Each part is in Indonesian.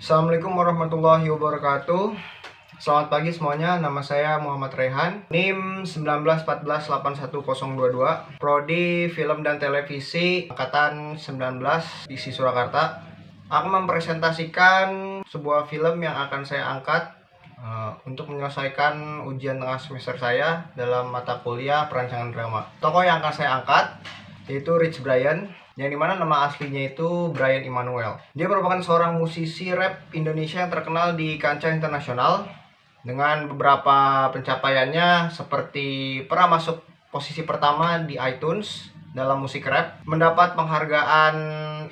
Assalamualaikum warahmatullahi wabarakatuh. Selamat pagi semuanya, nama saya Muhammad Rehan, NIM 1914811022, Prodi Film dan Televisi Angkatan 19 isi Surakarta. Aku mempresentasikan sebuah film yang akan saya angkat untuk menyelesaikan ujian tengah semester saya dalam mata kuliah perancangan drama. Tokoh yang akan saya angkat yaitu Rich Brian, yang dimana nama aslinya itu Brian Immanuel. Dia merupakan seorang musisi rap Indonesia yang terkenal di kancah internasional dengan beberapa pencapaiannya, seperti pernah masuk posisi pertama di iTunes dalam musik rap, mendapat penghargaan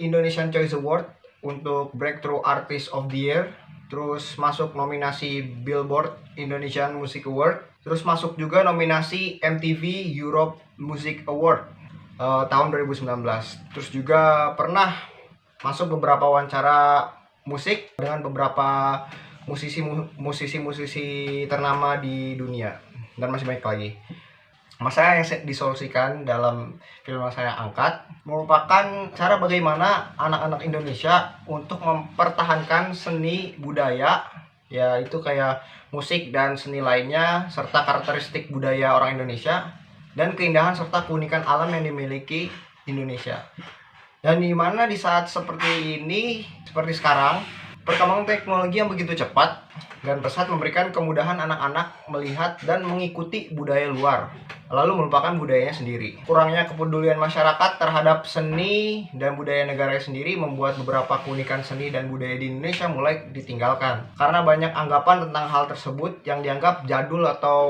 Indonesian Choice Award untuk Breakthrough Artist of the Year, terus masuk nominasi Billboard Indonesian Music Award, terus masuk juga nominasi MTV Europe Music Award tahun 2019. Terus juga pernah masuk beberapa wawancara musik dengan beberapa musisi ternama di dunia, dan masih banyak lagi. Masalah yang disolusikan dalam film yang saya angkat merupakan cara bagaimana anak-anak Indonesia untuk mempertahankan seni budaya, yaitu kayak musik dan seni lainnya, serta karakteristik budaya orang Indonesia dan keindahan serta keunikan alam yang dimiliki Indonesia. Dan dimana di saat seperti ini, seperti sekarang, perkembangan teknologi yang begitu cepat dan pesat memberikan kemudahan anak-anak melihat dan mengikuti budaya luar, lalu melupakan budayanya sendiri. Kurangnya kepedulian masyarakat terhadap seni dan budaya negaranya sendiri membuat beberapa keunikan seni dan budaya di Indonesia mulai ditinggalkan, karena banyak anggapan tentang hal tersebut yang dianggap jadul atau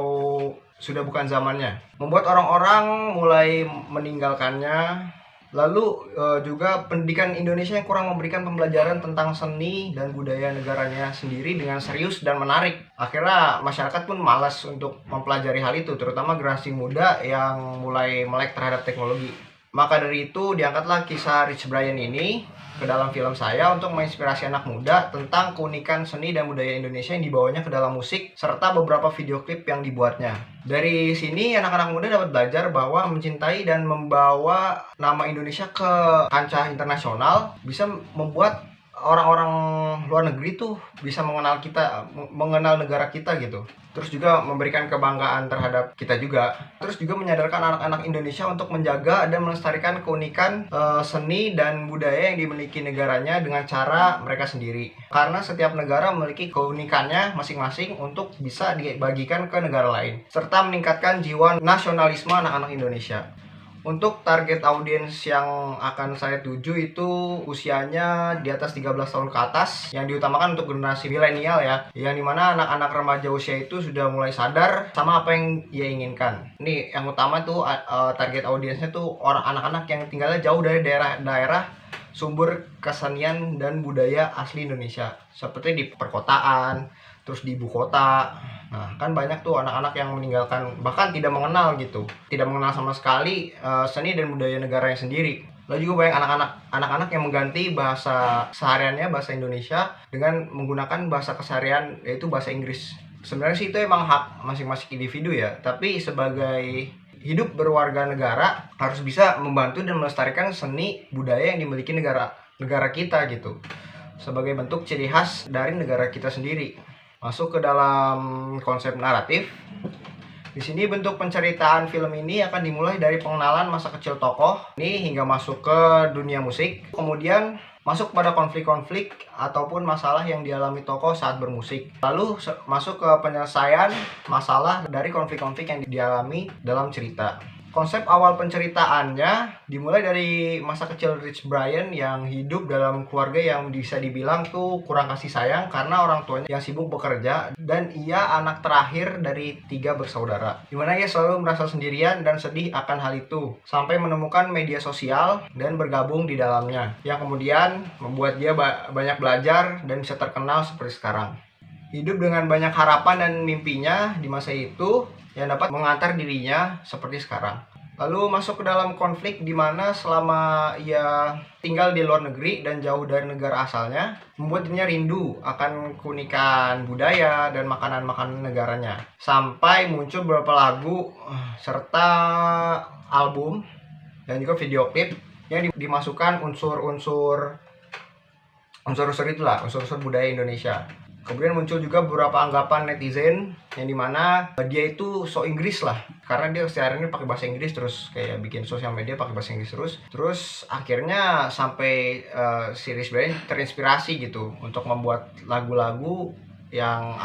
sudah bukan zamannya, membuat orang-orang mulai meninggalkannya. Lalu juga pendidikan Indonesia yang kurang memberikan pembelajaran tentang seni dan budaya negaranya sendiri dengan serius dan menarik. Akhirnya masyarakat pun malas untuk mempelajari hal itu, terutama generasi muda yang mulai melek terhadap teknologi. Maka dari itu diangkatlah kisah Rich Brian ini ke dalam film saya untuk menginspirasi anak muda tentang keunikan seni dan budaya Indonesia yang dibawanya ke dalam musik serta beberapa video klip yang dibuatnya. Dari sini anak-anak muda dapat belajar bahwa mencintai dan membawa nama Indonesia ke kancah internasional bisa membuat orang-orang luar negeri tuh bisa mengenal negara kita gitu. Terus juga memberikan kebanggaan terhadap kita juga. Terus juga menyadarkan anak-anak Indonesia untuk menjaga dan melestarikan keunikan seni dan budaya yang dimiliki negaranya dengan cara mereka sendiri. Karena setiap negara memiliki keunikannya masing-masing untuk bisa dibagikan ke negara lain, serta meningkatkan jiwa nasionalisme anak-anak Indonesia. Untuk target audiens yang akan saya tuju itu usianya di atas 13 tahun ke atas, yang diutamakan untuk generasi milenial ya, yang dimana anak-anak remaja usia itu sudah mulai sadar sama apa yang ia inginkan. Ini yang utama tuh target audiensnya tuh orang anak-anak yang tinggalnya jauh dari daerah-daerah sumber kesenian dan budaya asli Indonesia, seperti di perkotaan, terus di ibu kota. Nah, kan banyak tuh anak-anak yang meninggalkan, bahkan tidak mengenal gitu, tidak mengenal sama sekali seni dan budaya negaranya sendiri. Lalu juga banyak anak-anak yang mengganti bahasa sehariannya, bahasa Indonesia, dengan menggunakan bahasa keseharian, yaitu bahasa Inggris. Sebenarnya sih itu emang hak masing-masing individu ya, tapi sebagai hidup berwarga negara harus bisa membantu dan melestarikan seni budaya yang dimiliki negara kita gitu, sebagai bentuk ciri khas dari negara kita sendiri. Masuk ke dalam konsep naratif. Di sini bentuk penceritaan film ini akan dimulai dari pengenalan masa kecil tokoh ini hingga masuk ke dunia musik. Kemudian masuk pada konflik-konflik ataupun masalah yang dialami tokoh saat bermusik. Lalu masuk ke penyelesaian masalah dari konflik-konflik yang dialami dalam cerita. Konsep awal penceritaannya dimulai dari masa kecil Rich Brian yang hidup dalam keluarga yang bisa dibilang tuh kurang kasih sayang karena orang tuanya yang sibuk bekerja, dan ia anak terakhir dari 3 bersaudara, dimana ia selalu merasa sendirian dan sedih akan hal itu sampai menemukan media sosial dan bergabung di dalamnya, yang kemudian membuat dia banyak belajar dan bisa terkenal seperti sekarang. Hidup dengan banyak harapan dan mimpinya di masa itu yang dapat mengantar dirinya seperti sekarang. Lalu masuk ke dalam konflik di mana selama ia tinggal di luar negeri dan jauh dari negara asalnya, membuat dirinya rindu akan keunikan budaya dan makanan-makanan negaranya. Sampai muncul beberapa lagu serta album dan juga video klip yang dimasukkan unsur-unsur unsur-unsur itulah, unsur-unsur budaya Indonesia. Kemudian muncul juga beberapa anggapan netizen yang dimana dia itu so Inggris lah, karena dia sehari-hari pakai bahasa Inggris terus, kayak bikin sosial media pakai bahasa Inggris terus akhirnya sampai si Rich Brian terinspirasi gitu untuk membuat lagu-lagu yang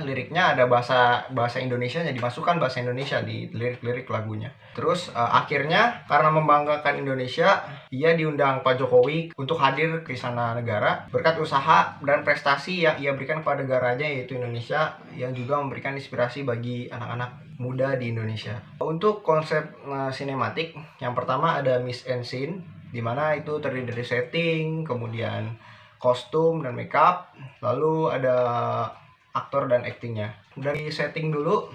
liriknya ada bahasa Indonesianya, dimasukkan bahasa Indonesia di lirik-lirik lagunya. Terus akhirnya karena membanggakan Indonesia, ia diundang Pak Jokowi untuk hadir ke Istana Negara berkat usaha dan prestasi yang ia berikan kepada negaranya, yaitu Indonesia, yang juga memberikan inspirasi bagi anak-anak muda di Indonesia. Untuk konsep sinematik, yang pertama ada Mise en Scene, di mana itu terdiri dari setting, kemudian kostum dan makeup, lalu ada aktor dan aktingnya. Dari setting dulu,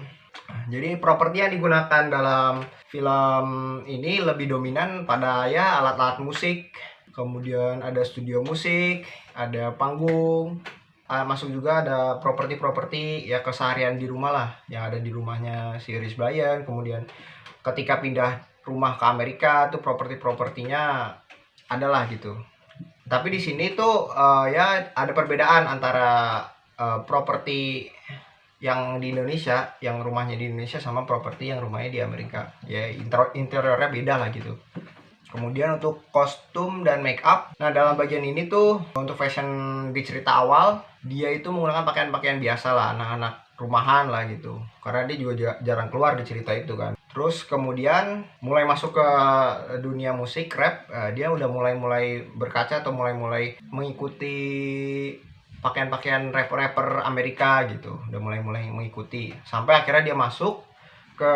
jadi properti yang digunakan dalam film ini lebih dominan pada ya alat-alat musik, kemudian ada studio musik, ada panggung, masuk juga ada properti-properti ya keseharian di rumah lah, yang ada di rumahnya si Rich Brian. Kemudian ketika pindah rumah ke Amerika tuh properti-propertinya adalah gitu. Tapi di sini tuh ya ada perbedaan antara properti yang di Indonesia, yang rumahnya di Indonesia, sama properti yang rumahnya di Amerika. Ya interiornya beda lah gitu. Kemudian untuk kostum dan make up, nah dalam bagian ini tuh untuk fashion di cerita awal, dia itu menggunakan pakaian-pakaian biasa lah, anak-anak rumahan lah gitu, karena dia juga jarang keluar di cerita itu kan. Terus kemudian mulai masuk ke dunia musik rap, dia udah mulai berkaca atau mulai mengikuti pakaian-pakaian rapper-rapper Amerika gitu, udah mulai mengikuti sampai akhirnya dia masuk ke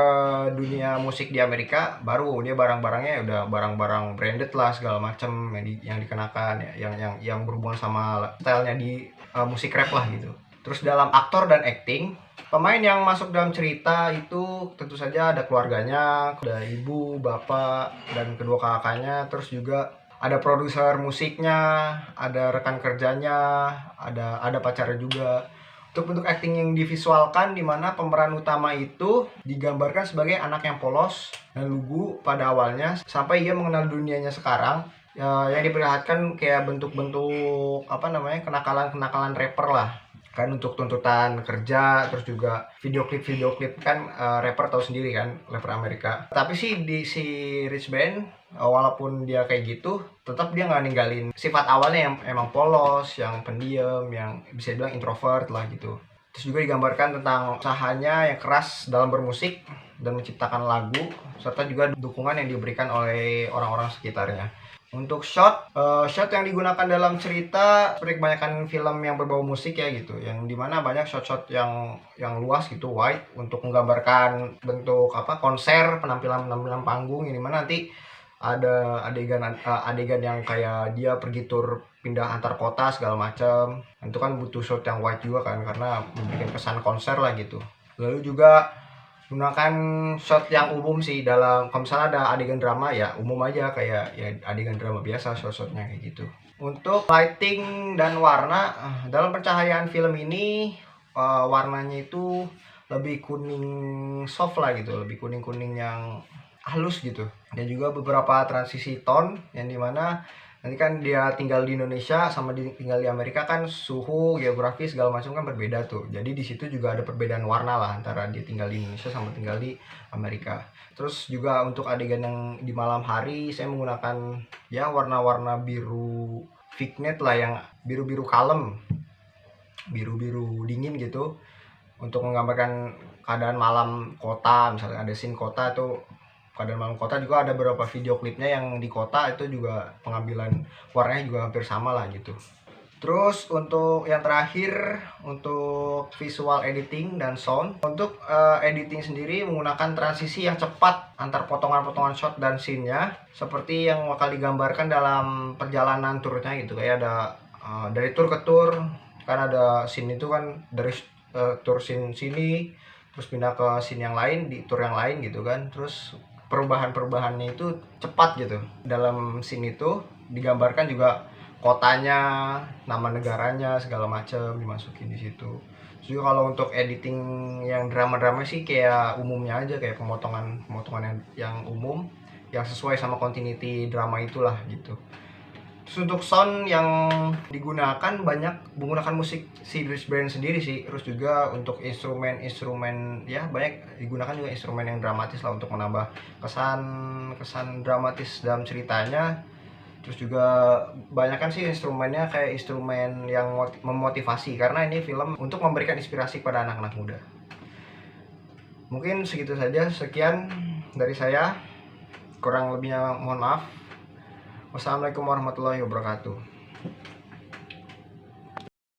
dunia musik di Amerika. Baru dia barang-barangnya udah barang-barang branded lah, segala macam yang dikenakan ya, yang berhubungan sama stylenya di musik rap lah gitu. Terus dalam aktor dan acting, pemain yang masuk dalam cerita itu tentu saja ada keluarganya, ada ibu, bapak, dan kedua kakaknya. Terus juga ada produser musiknya, ada rekan kerjanya, ada pacarnya juga. Untuk bentuk acting yang divisualkan, di mana pemeran utama itu digambarkan sebagai anak yang polos dan lugu pada awalnya sampai ia mengenal dunianya sekarang. Yang diperlihatkan kayak bentuk-bentuk kenakalan rapper lah kan, untuk tuntutan kerja. Terus juga video klip kan, rapper tahu sendiri kan, rapper Amerika. Tapi sih di si Rich Brian, walaupun dia kayak gitu, tetap dia nggak ninggalin sifat awalnya yang emang polos, yang pendiam, yang bisa dibilang introvert lah gitu. Terus juga digambarkan tentang usahanya yang keras dalam bermusik dan menciptakan lagu, serta juga dukungan yang diberikan oleh orang-orang sekitarnya. Untuk shot yang digunakan dalam cerita seperti kebanyakan film yang berbau musik ya gitu, yang dimana banyak shot yang luas gitu, wide, untuk menggambarkan bentuk konser, penampilan panggung, ini mana nanti ada adegan yang kayak dia pergi tur pindah antar kota segala macam. Itu kan butuh shot yang wide juga kan, karena memberikan kesan konser lah gitu. Lalu juga gunakan shot yang umum sih, dalam kalau misalnya ada adegan drama ya umum aja, kayak ya adegan drama biasa, shot-shotnya kayak gitu. Untuk lighting dan warna, dalam pencahayaan film ini warnanya itu lebih kuning soft lah gitu, lebih kuning-kuning yang halus gitu. Dan juga beberapa transisi tone, yang dimana nanti kan dia tinggal di Indonesia sama tinggal di Amerika kan, suhu geografis segala macam kan berbeda tuh. Jadi di situ juga ada perbedaan warna lah antara dia tinggal di Indonesia sama tinggal di Amerika. Terus juga untuk adegan yang di malam hari, saya menggunakan ya warna-warna biru vignet lah, yang biru-biru kalem, biru-biru dingin gitu, untuk menggambarkan keadaan malam kota. Misalnya ada scene kota tuh, keadaan malam kota. Juga ada beberapa video klipnya yang di kota, itu juga pengambilan warnanya juga hampir sama lah gitu. Terus untuk yang terakhir, untuk visual editing dan sound. Untuk editing sendiri menggunakan transisi yang cepat antar potongan-potongan shot dan scene-nya, seperti yang bakal digambarkan dalam perjalanan turnya gitu. Kayak ada dari tur ke tur kan, ada scene itu kan dari tur scene sini, terus pindah ke scene yang lain di tur yang lain gitu kan. Terus perubahannya itu cepat gitu. Dalam scene itu digambarkan juga kotanya, nama negaranya, segala macam dimasukin di situ. Juga kalau untuk editing yang drama-drama sih kayak umumnya aja, kayak pemotongan yang umum yang sesuai sama continuity drama itulah gitu. Terus untuk sound yang digunakan banyak menggunakan musik si Chris Band sendiri sih. Terus juga untuk instrumen-instrumen ya banyak digunakan juga instrumen yang dramatis lah untuk menambah kesan dramatis dalam ceritanya. Terus juga banyak kan sih instrumennya kayak instrumen yang memotivasi, karena ini film untuk memberikan inspirasi pada anak-anak muda. Mungkin segitu saja, sekian dari saya. Kurang lebihnya mohon maaf. Wassalamualaikum warahmatullahi wabarakatuh.